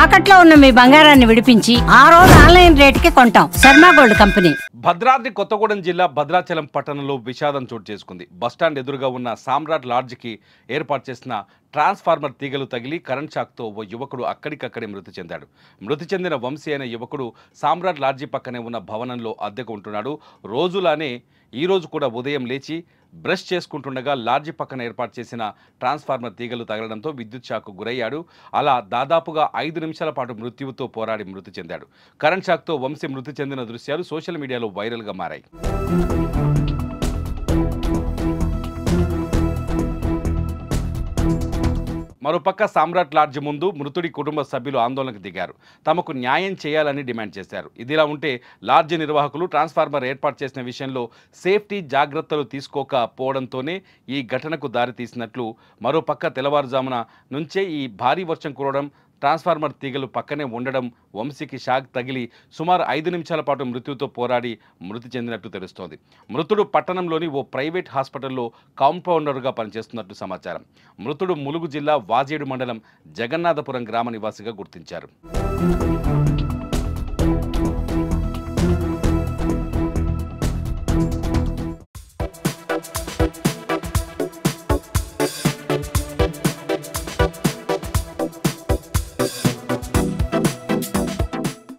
తాకట్లో ఉన్న మీ బంగారాన్ని విడిపించి ఆ రోజు ఆన్లైన్ రేటుకి కొంటాం. Sharma gold company. భద్రాద్రి కొత్తగూడెం జిల్లా భద్రాచలం పట్టణంలో విషాదం చోటు చేసుకుంది. బస్టాండ్ ఎదురుగా ఉన్న సామ్రాట్ లాడ్జికి ఏర్పాటు చేసిన ట్రాన్స్ఫార్మర్ తీగలు తగిలి కరెంట్ షాక్తో ఓ యువకుడు అక్కడికక్కడే మృతి చెందాడు. మృతి చెందిన వంశీ అయిన యువకుడు సామ్రాట్ లాడ్జి పక్కనే ఉన్న భవనంలో అద్దెకు ఉంటున్నాడు. రోజులానే ఈ రోజు కూడా ఉదయం లేచి బ్రష్ చేసుకుంటుండగా లాడ్జి పక్కన ఏర్పాటు చేసిన ట్రాన్స్ఫార్మర్ తీగలు తగలడంతో విద్యుత్ షాక్కు గురయ్యాడు. అలా దాదాపుగా 5 నిమిషాల పాటు మృత్యువుతో పోరాడి మృతి చెందాడు. కరెంట్ షాక్తో వంశీ మృతి చెందిన దృశ్యాలు సోషల్ మీడియాలో వైరల్గా మారాయి. మరోపక్క సామ్రాట్ లాడ్జ్ ముందు మృతుడి కుటుంబ సభ్యులు ఆందోళనకు దిగారు. తమకు న్యాయం చేయాలని డిమాండ్ చేశారు. ఇదిలా ఉంటే లాడ్జ్ నిర్వాహకులు ట్రాన్స్ఫార్మర్ ఏర్పాటు చేసిన విషయంలో సేఫ్టీ జాగ్రత్తలు తీసుకోకపోవడంతోనే ఈ ఘటనకు దారితీసినట్లు, మరోపక్క తెల్లవారుజామున నుంచే ఈ భారీ వర్షం కురవడం, ట్రాన్స్ఫార్మర్ తీగలు పక్కనే ఉండడం వంశీకి షాక్ తగిలి సుమారు 5 నిమిషాల పాటు మృత్యుతో పోరాడి మృతి చెందినట్టు తెలుస్తోంది. మృతుడు పట్టణంలోని ఓ ప్రైవేట్ హాస్పిటల్లో కాంపౌండర్గా పనిచేస్తున్నట్టు సమాచారం. మృతుడు ములుగు జిల్లా వాజేడు మండలం జగన్నాథపురం గ్రామ నివాసిగా గుర్తించారు.